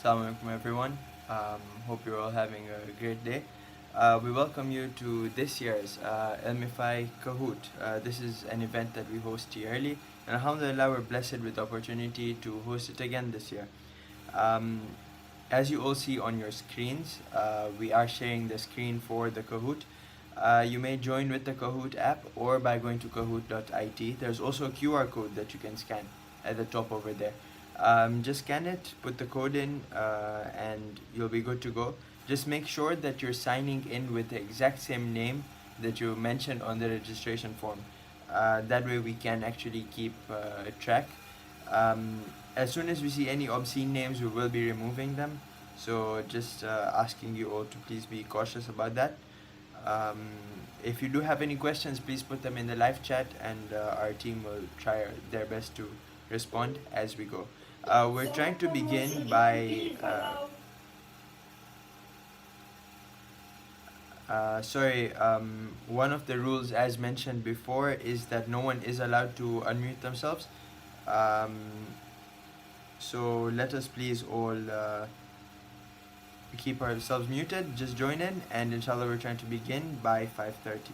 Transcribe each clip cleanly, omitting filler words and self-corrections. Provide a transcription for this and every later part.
Assalamu alaikum everyone. Hope you're all having a great day. We welcome you to this year's Elmify Kahoot. This is an event that we host yearly, and Alhamdulillah, we're blessed with the opportunity to host it again this year. Um, as you all see on your screens, we are sharing the screen for the Kahoot. You may join with the Kahoot app or by going to kahoot.it. There's also a QR code that you can scan at the top over there. Just scan it, put the code in, and you'll be good to go. Just make sure that you're signing in with the exact same name that you mentioned on the registration form. That way we can actually keep track. Um, as soon as we see any obscene names, we will be removing them. So just asking you all to please be cautious about that. Um, if you do have any questions, please put them in the live chat, and our team will try their best to respond as we go. We're trying to begin by sorry, one of the rules, as mentioned before, is that no one is allowed to unmute themselves. Um, so let us please all keep ourselves muted. Just join in, and inshallah, we're trying to begin by 5:30.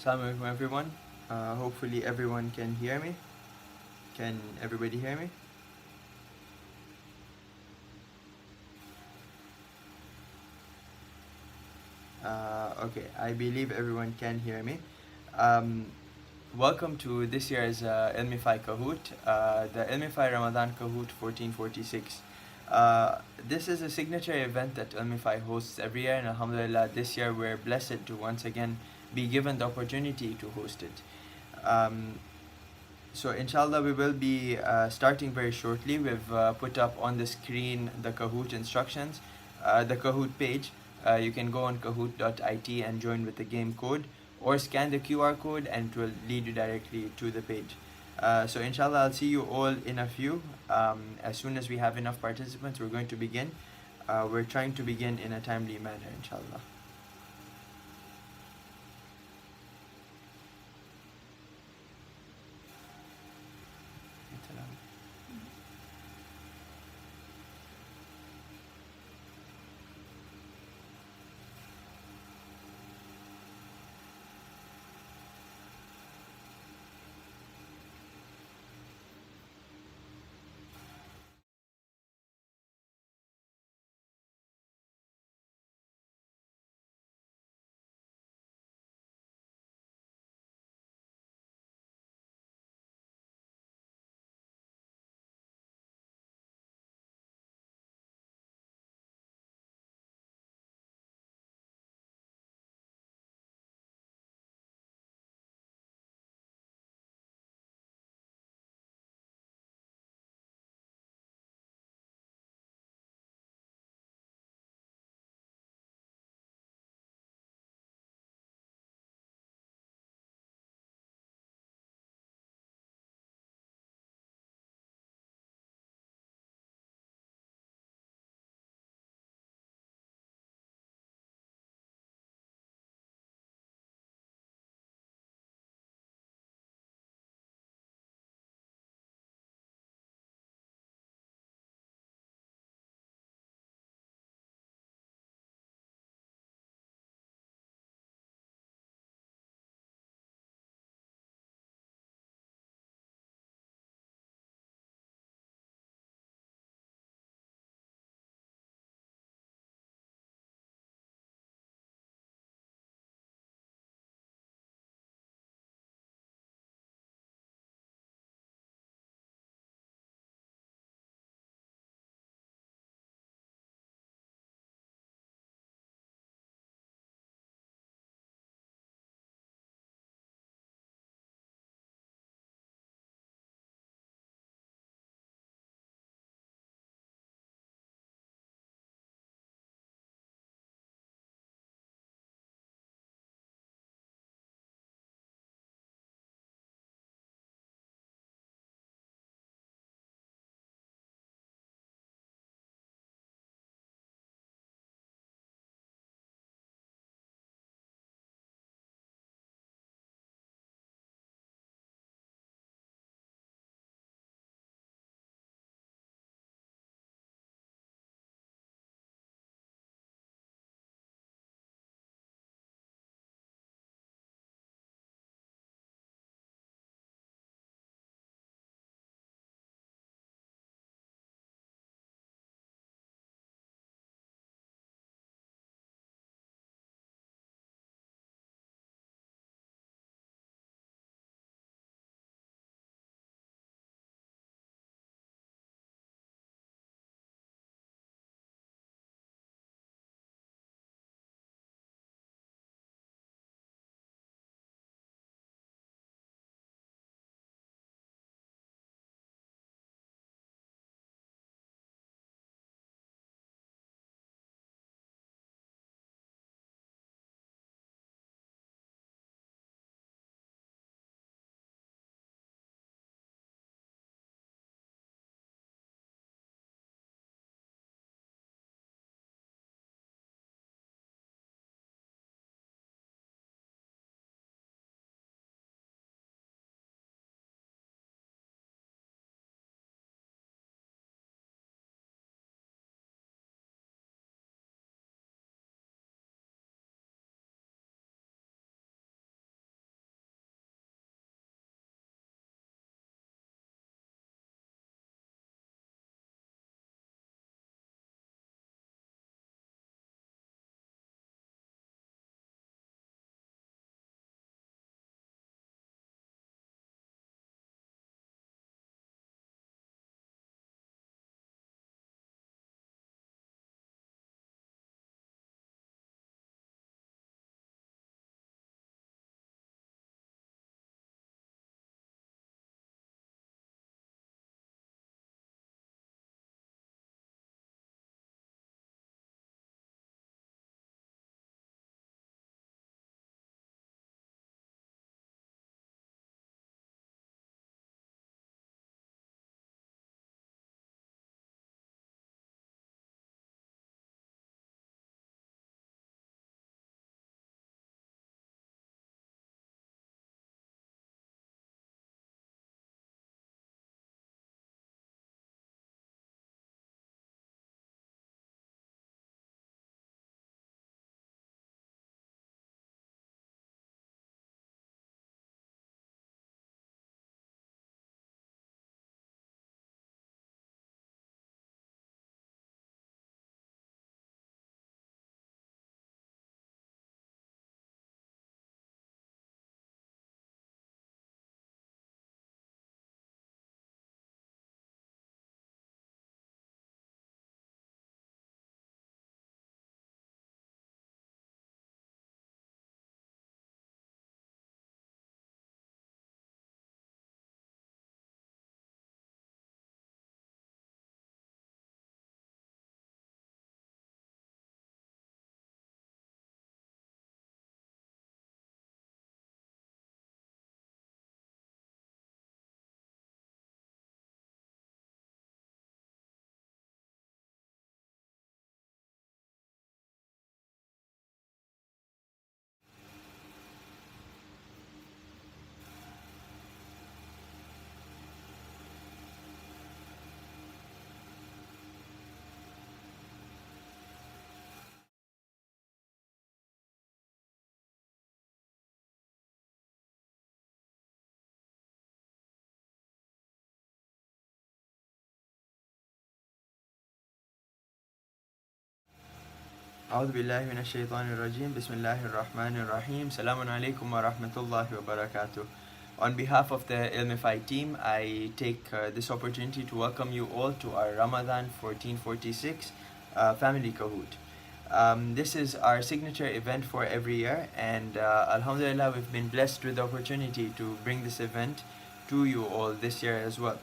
Assalamu alaikum everyone. Hopefully everyone can hear me. Can everybody hear me? Okay, I believe everyone can hear me. Um, Welcome to this year's Ilmify Kahoot, the Ilmify Ramadan Kahoot 1446. This is a signature event that Ilmify hosts every year, and Alhamdulillah, this year we're blessed to once again be given the opportunity to host it. Um, so inshallah we will be starting very shortly. We've put up on the screen the Kahoot instructions, the Kahoot page. You can go on kahoot.it and join with the game code, or scan the QR code and it will lead you directly to the page. So inshallah I'll see you all in a few. As soon as we have enough participants, we're going to begin. We're trying to begin in a timely manner, inshallah. أعوذ بالله من الشيطان الرجيم بسم الله الرحمن الرحيم Salamun alaikum wa rahmatullahi wa barakatuh. On behalf of the Ilmify team, I take this opportunity to welcome you all to our Ramadan 1446 Family Kahoot. This is our signature event for every year, and Alhamdulillah, we've been blessed with the opportunity to bring this event to you all this year as well.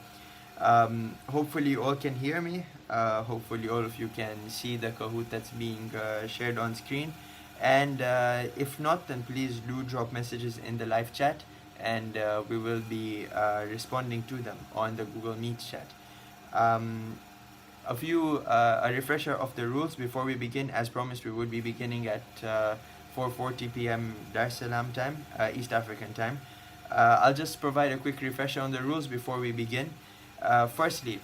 Hopefully you all can hear me. Hopefully all of you can see the Kahoot that's being shared on screen. And if not, then please do drop messages in the live chat, and we will be responding to them on the Google Meet chat. A refresher of the rules before we begin. As promised, we would be beginning at 4:40 p.m. Dar es Salaam time, East African time. I'll just provide a quick refresher on the rules before we begin. Firstly,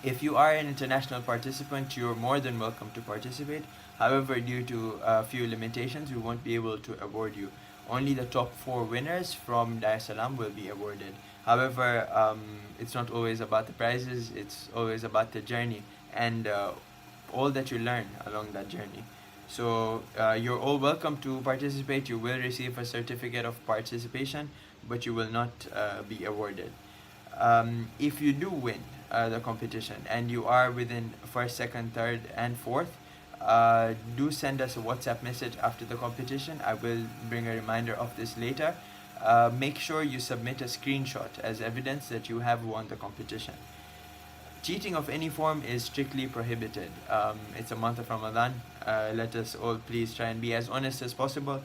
if you are an international participant, you're more than welcome to participate. However, due to a few limitations, we won't be able to award you. Only the top 4 winners from Dar es Salaam will be awarded. However, it's not always about the prizes, it's always about the journey and all that you learn along that journey. So you're all welcome to participate. You will receive a certificate of participation, but you will not be awarded. If you do win the competition and you are within first, second, third, and fourth, do send us a WhatsApp message after the competition. I will bring a reminder of this later. Make sure you submit a screenshot as evidence that you have won the competition. Cheating of any form is strictly prohibited. It's a month of Ramadan. Let us all please try and be as honest as possible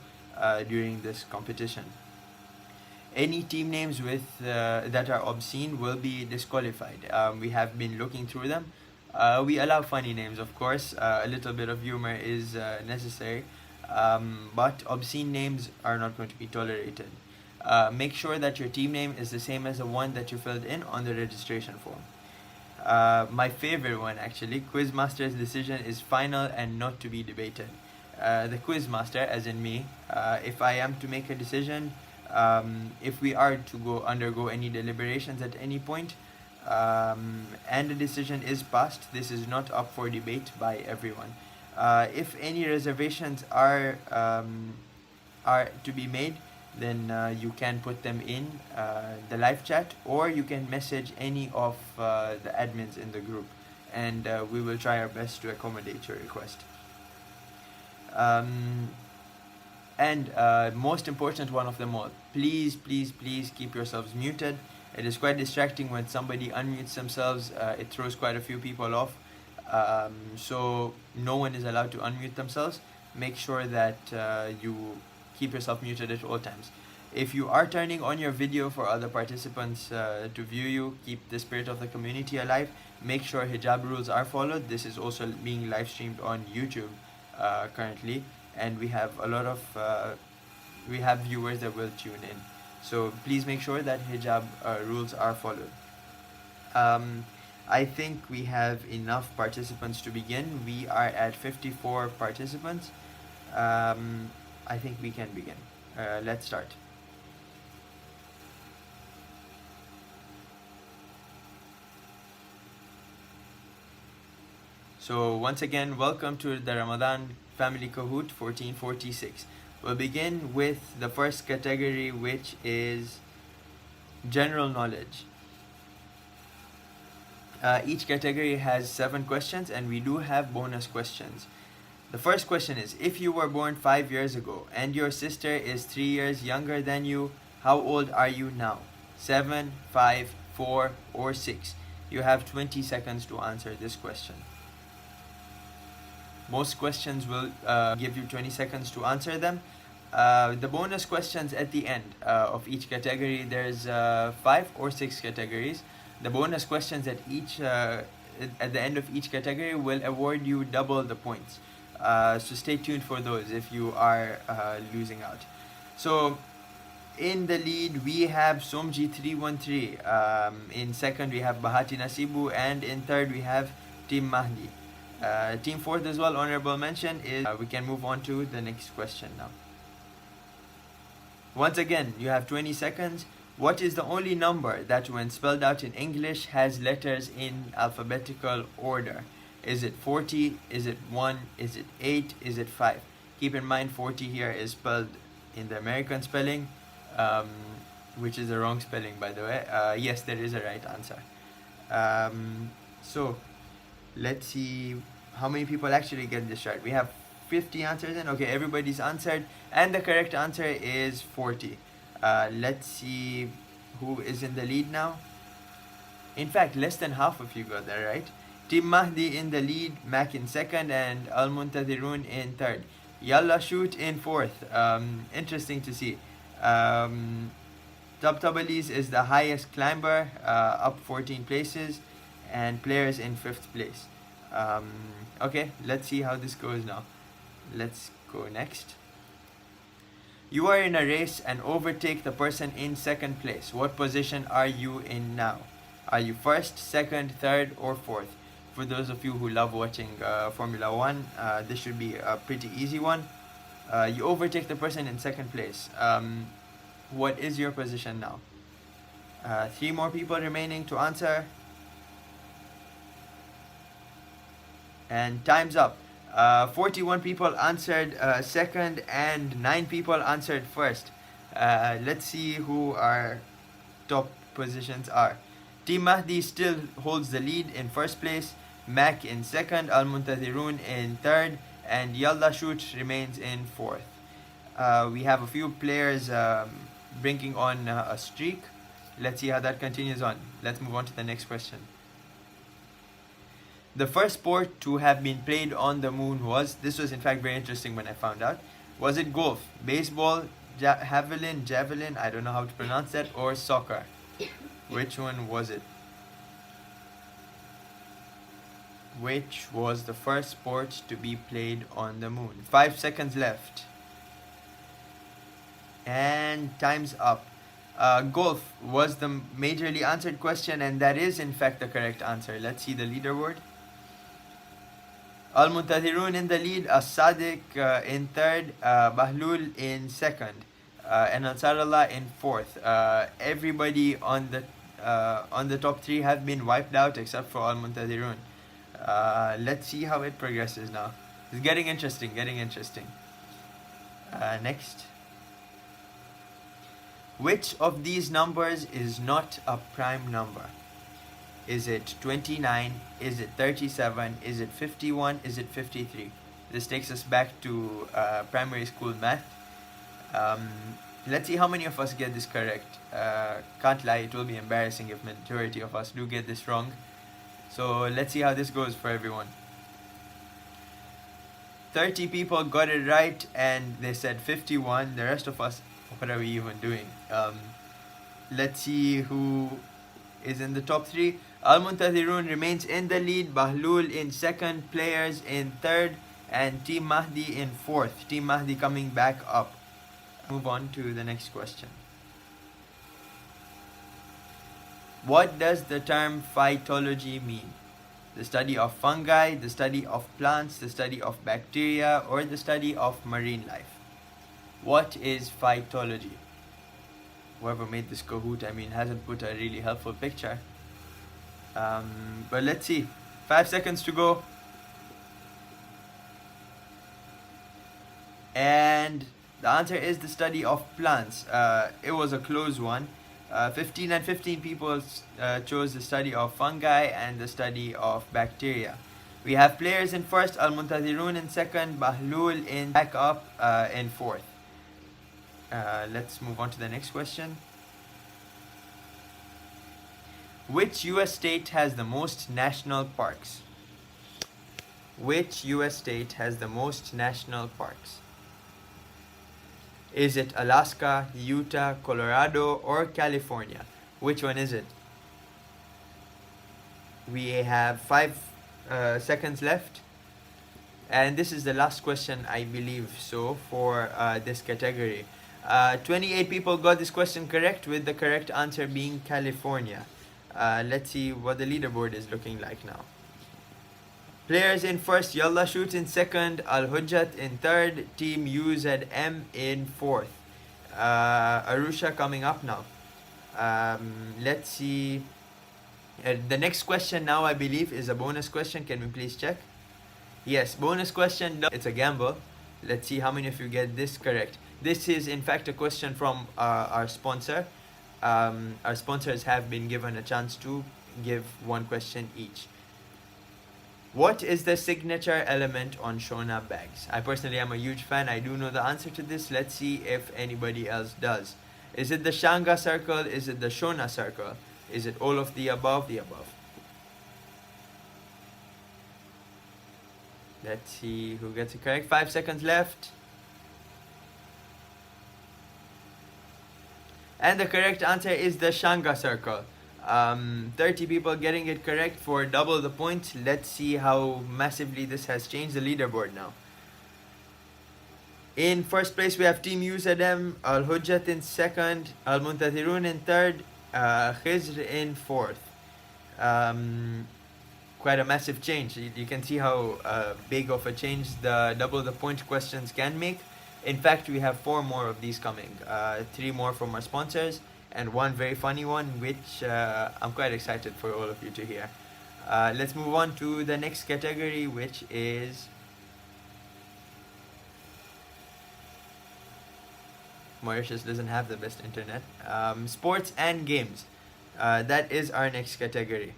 during this competition. Any team names with that are obscene will be disqualified. We have been looking through them. We allow funny names, of course. A little bit of humor is necessary, but obscene names are not going to be tolerated. Make sure that your team name is the same as the one that you filled in on the registration form. My favorite one, actually, Quizmaster's decision is final and not to be debated. The Quizmaster, as in me, if I am to make a decision, if we are to undergo any deliberations at any point, and the decision is passed, this is not up for debate by everyone. If any reservations are to be made, then you can put them in the live chat, or you can message any of the admins in the group, and we will try our best to accommodate your request. And most important one of them all, please keep yourselves muted. It is quite distracting when somebody unmutes themselves. It throws quite a few people off. So no one is allowed to unmute themselves. Make sure that you keep yourself muted at all times. If you are turning on your video for other participants to view you, keep the spirit of the community alive. Make sure hijab rules are followed. This is also being live streamed on YouTube currently, and we have a lot of viewers that will tune in. So please make sure that hijab rules are followed. I think we have enough participants to begin. We are at 54 participants. I think we can begin. Let's start. So once again, welcome to the Ramadan Family Kahoot 1446. We'll begin with the first category, which is general knowledge. Each category has 7 questions, and we do have bonus questions. The first question is, if you were born 5 years ago and your sister is 3 years younger than you, how old are you now? 7, 5, 4, or 6? You have 20 seconds to answer this question. Most questions will give you 20 seconds to answer them. The bonus questions at the end of each category, there's 5 or 6 categories. The bonus questions at the end of each category will award you double the points. So stay tuned for those if you are losing out. So in the lead we have Somji 313. In second we have Bahati Nasibu, and in third we have Team Mahdi. Team fourth as well, honorable mention is. We can move on to the next question now. Once again, you have 20 seconds. What is the only number that when spelled out in English has letters in alphabetical order? Is it 40? Is it 1? Is it 8? Is it 5? Keep in mind 40 here is spelled in the American spelling, um, which is the wrong spelling, by the way. Yes, there is a right answer. So let's see how many people actually get this right. We have 50 answers in. Okay, everybody's answered, and the correct answer is 40. Let's see who is in the lead now. In fact, less than half of you got that right. Team Mahdi in the lead, Mac in second, and Al Muntadirun in third. Yalla Shoot in fourth. Interesting to see. Tabtabalis is the highest climber, up 14 places, and players in fifth place. Okay, let's see how this goes now. Let's go next. You are in a race and overtake the person in second place. What position are you in now? Are you first, second, third, or fourth? For those of you who love watching Formula 1, this should be a pretty easy one. You overtake the person in second place. What is your position now? 3 more people remaining to answer. And time's up. 41 people answered second and 9 people answered first. Let's see who our top positions are. Team Mahdi still holds the lead in first place, Mac in second, Al Muntadirun in third, and Yalla Shoot remains in fourth. We have a few players bringing on a streak. Let's see how that continues on. Let's move on to the next question. The first sport to have been played on the moon was, this was in fact very interesting when I found out, was it golf, baseball, javelin, I don't know how to pronounce that, or soccer? Which one was it? Which was the first sport to be played on the moon? 5 seconds left. And time's up. Golf was the majorly answered question, and that is in fact the correct answer. Let's see the leaderboard. Al Muntadirun in the lead, As-Sadiq in third, Bahlul in second, and Ansarullah in fourth. Everybody on the top 3 have been wiped out except for Al Muntadirun. Let's see how it progresses now. It's getting interesting. Next. Which of these numbers is not a prime number? Is it 29? Is it 37? Is it 51? Is it 53? This takes us back to primary school math. Let's see how many of us get this correct. Can't lie, it will be embarrassing if majority of us do get this wrong. So let's see how this goes for everyone. 30 people got it right and they said 51. The rest of us, what are we even doing? Let's see who is in the top 3. Al Muntadirun remains in the lead, Bahlul in second, players in third, and Team Mahdi in fourth. Team Mahdi coming back up. Move on to the next question. What does the term phytology mean? The study of fungi, the study of plants, the study of bacteria, or the study of marine life? What is phytology? Whoever made this Kahoot, hasn't put a really helpful picture. But let's see. 5 seconds to go. And the answer is the study of plants. It was a close one. 15 and 15 people chose the study of fungi and the study of bacteria. We have players in first, Al Muntadirun in second, Bahlul in back up in fourth. Let's move on to the next question. Which US state has the most national parks? Which US state has the most national parks? Is it Alaska, Utah, Colorado, or California? Which one is it? We have 5 seconds left. And this is the last question, I believe so, for this category. 28 people got this question correct, with the correct answer being California. Let's see what the leaderboard is looking like now. Players in first, Yalla Shoot in second, Al Hujjat in third, Team UZM in fourth. Arusha coming up now. Let's see The next question now, I believe, is a bonus question. Can we please check? Yes, bonus question. It's a gamble. Let's see how many of you get this correct. This is, in fact, a question from our sponsor. Our sponsors have been given a chance to give one question each. What is the signature element on Shona bags? I personally am a huge fan. I do know the answer to this. Let's see if anybody else does. Is it the Shanga circle? Is it the Shona circle? Is it all of the above? The above. Let's see who gets it correct. 5 seconds left. And the correct answer is the Shanga circle. 30 people getting it correct for double the point. Let's see how massively this has changed the leaderboard now. In first place, we have Team Uzadem, Al Hujjat in second, Al Muntathirun in third, Khizr in fourth. Quite a massive change. You can see how big of a change the double the point questions can make. In fact, we have 4 more of these coming. 3 more from our sponsors, and one very funny one, which I'm quite excited for all of you to hear. Let's move on to the next category, which is Mauritius doesn't have the best internet. Sports and games. That is our next category.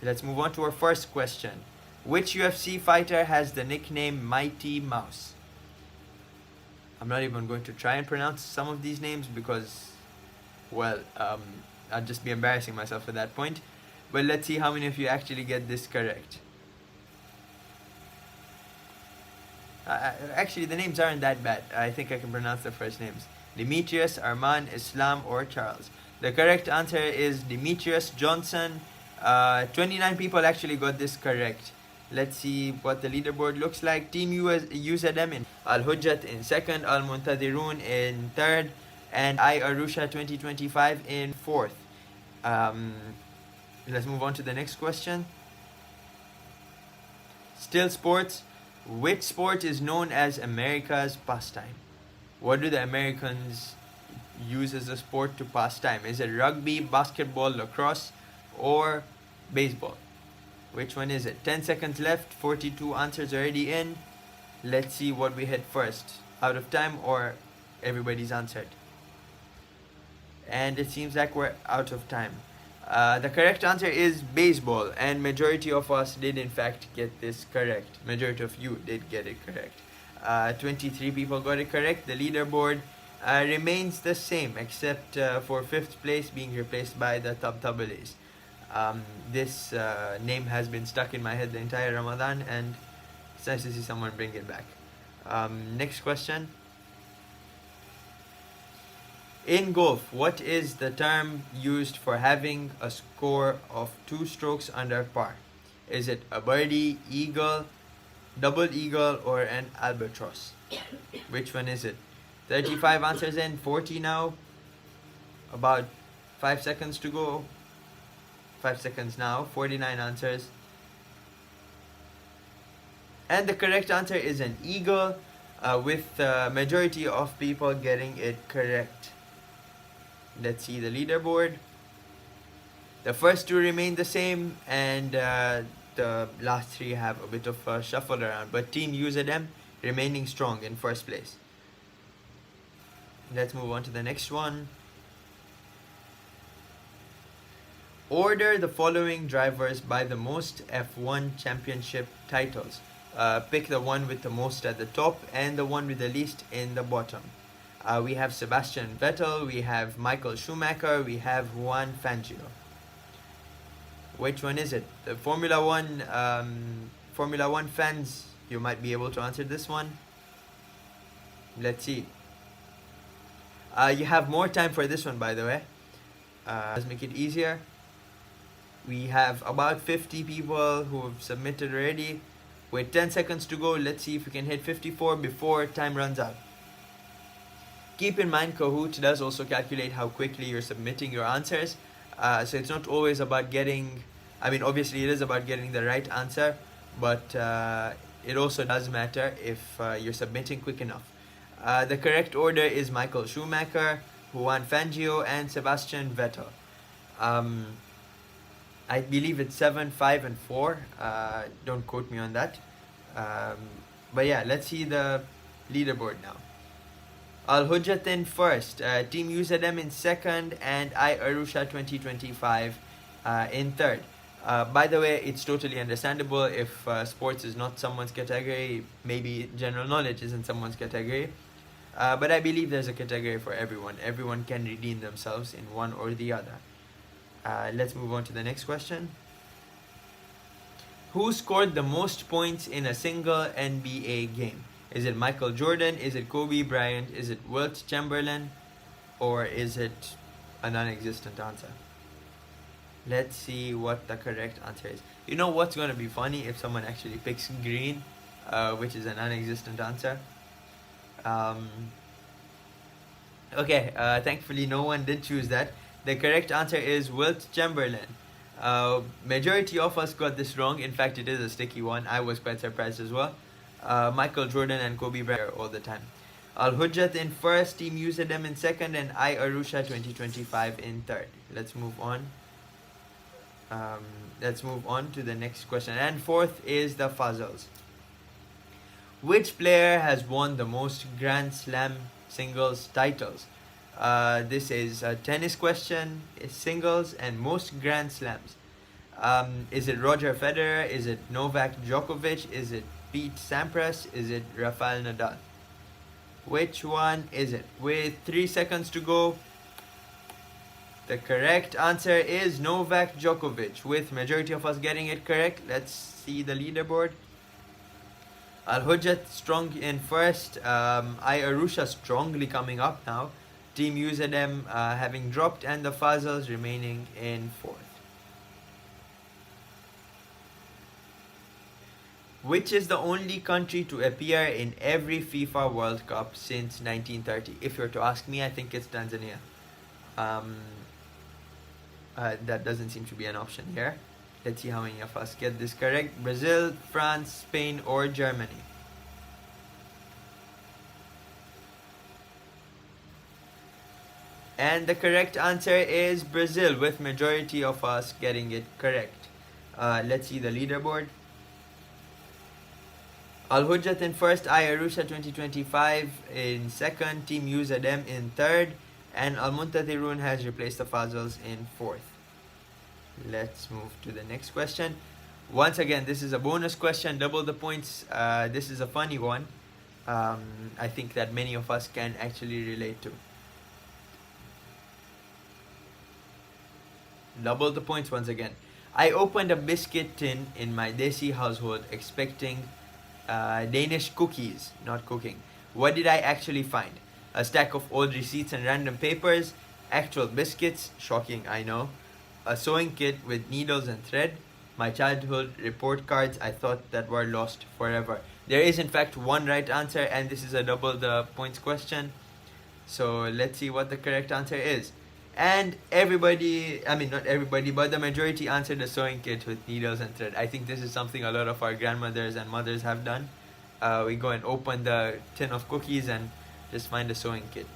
Let's move on to our first question. Which UFC fighter has the nickname Mighty Mouse? I'm not even going to try and pronounce some of these names because, well, I'd just be embarrassing myself at that point. But let's see how many of you actually get this correct. Actually, the names aren't that bad. I think I can pronounce the first names. Demetrius, Arman, Islam, or Charles. The correct answer is Demetrius Johnson. 29 people actually got this correct. Let's see what the leaderboard looks like. Team UZM in Al Hujjat in second, Al Muntadirun in third, and I Arusha 2025 in fourth. Let's move on to the next question. Still sports. Which sport is known as America's pastime? What do the Americans use as a sport to pass time? Is it rugby, basketball, lacrosse, or baseball? Which one is it? 10 seconds left, 42 answers already in. Let's see what we hit first. Out of time or everybody's answered? And it seems like we're out of time. The correct answer is baseball, and majority of us did in fact get this correct. Majority of you did get it correct. 23 people got it correct. The leaderboard remains the same, except for 5th place being replaced by the Tabtabalis. This name has been stuck in my head the entire Ramadan, and it's nice to see someone bring it back. Next question. In golf, what is the term used for having a score of 2 strokes under par? Is it a birdie, eagle, double eagle, or an albatross? Which one is it? 35 answers in, 40 now. About 5 seconds to go. 5 seconds now, 49 answers. And the correct answer is an eagle, with the majority of people getting it correct. Let's see the leaderboard. The first 2 remain the same, and the last 3 have a bit of a shuffle around, but Team UZM remaining strong in first place. Let's move on to the next one. Order the following drivers by the most F1 championship titles. Pick the one with the most at the top and the one with the least in the bottom. We have Sebastian Vettel, we have Michael Schumacher, we have Juan Fangio. Which one is it? The Formula One fans, you might be able to answer this one. Let's see. You have more time for this one, by the way. Let's make it easier. We have about 50 people who have submitted already. With 10 seconds to go, let's see if we can hit 54 before time runs out. Keep in mind, Kahoot does also calculate how quickly you're submitting your answers. So it's not always about getting, obviously it is about getting the right answer, but it also does matter if you're submitting quick enough. The correct order is Michael Schumacher, Juan Fangio, and Sebastian Vettel. I believe it's 7, 5, and 4. Don't quote me on that. Um, but yeah, let's see the leaderboard now. Al Hujjat in first, Team UZM in second, and I Arusha 2025 in third. By the way, it's totally understandable if sports is not someone's category, maybe general knowledge isn't someone's category. But I believe there's a category for everyone. Everyone can redeem themselves in one or the other. Let's move on to the next question. Who scored the most points in a single NBA game? Is it Michael Jordan? Is it Kobe Bryant? Is it Wilt Chamberlain? Or is it a non-existent answer? Let's see what the correct answer is. You know what's going to be funny if someone actually picks green, which is a non-existent answer. Okay, thankfully no one did choose that. The correct answer is Wilt Chamberlain. Majority of us got this wrong. In fact, it is a sticky one. I was quite surprised as well. Michael Jordan and Kobe Bryant all the time. Al Hujjat in first, Team UZM in second, and I Arusha 2025 in third. Let's move on. Let's move on to the next question. And fourth is the Fazals. Which player has won the most Grand Slam singles titles? This is a tennis question, it's singles and most Grand Slams. Is it Roger Federer? Is it Novak Djokovic? Is it Pete Sampras? Is it Rafael Nadal? Which one is it? With 3 seconds to go, the correct answer is Novak Djokovic, with majority of us getting it correct. Let's see the leaderboard. Al Hujjat strong in first. I Arusha strongly coming up now. Team UZM having dropped, and the Fazals remaining in fourth. Which is the only country to appear in every FIFA World Cup since 1930? If you're to ask me, I think it's Tanzania. That doesn't seem to be an option here. Let's see how many of us get this correct. Brazil, France, Spain, or Germany? And the correct answer is Brazil, with majority of us getting it correct. Let's see the leaderboard. Al Hujjat in first, I Arusha 2025 in second, Team UZM in third, and Al Muntadirun has replaced the Fazals in fourth. Let's move to the next question. Once again, this is a bonus question, double the points. This is a funny one. I think that many of us can actually relate to. Double the points once again. I opened a biscuit tin in my Desi household expecting Danish cookies, not cooking. What did I actually find? A stack of old receipts and random papers, actual biscuits, shocking I know, a sewing kit with needles and thread, my childhood report cards I thought that were lost forever. There is in fact one right answer, and this is a double the points question. So let's see what the correct answer is. And everybody, I mean not everybody, but the majority answered the sewing kit with needles and thread. I think this is something a lot of our grandmothers and mothers have done. We go and open the tin of cookies and just find a sewing kit.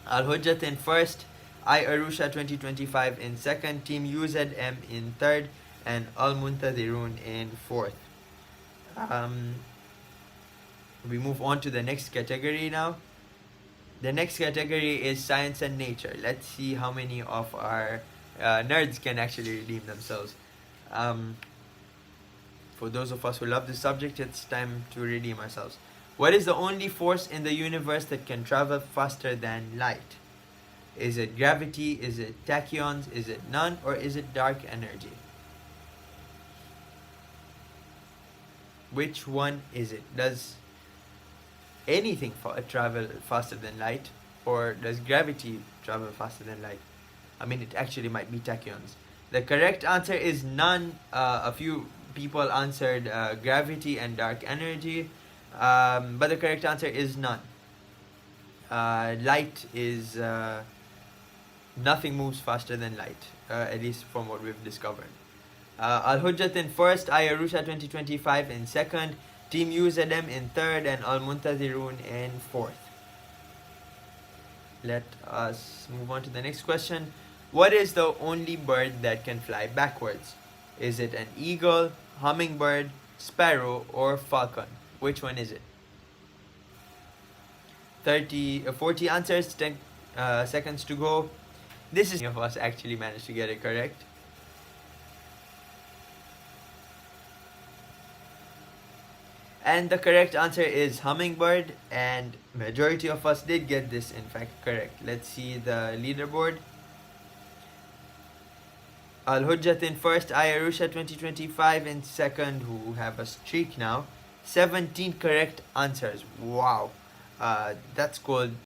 Al Hujjat in first, I Arusha 2025 in second, Team UZM in third, and Al Muntadirun in fourth. We move on to the next category now. The next category is science and nature. Let's see how many of our nerds can actually redeem themselves. For those of us who love this subject, it's time to redeem ourselves. What is the only force in the universe that can travel faster than light? Is it gravity? Is it tachyons? Is it none? Or is it dark energy? Which one is it? Does anything travel faster than light, or does gravity travel faster than light? I mean, it actually might be tachyons. The correct answer is none. A few people answered gravity and dark energy, but the correct answer is none. Light is nothing moves faster than light, at least from what we've discovered. Al Hujjat in first, I Arusha 2025 in second, Team UZM in third, and Al Muntadirun in fourth. Let us move on to the next question. What is the only bird that can fly backwards? Is it an eagle, hummingbird, sparrow, or falcon? Which one is it? 40 answers, 10 seconds to go. This is of us actually managed to get it correct. And the correct answer is hummingbird, and majority of us did get this in fact correct. Let's see the leaderboard. Al Hujjat in first, Ayarusha 2025 in second, who have a streak now. 17 correct answers. Wow. That's called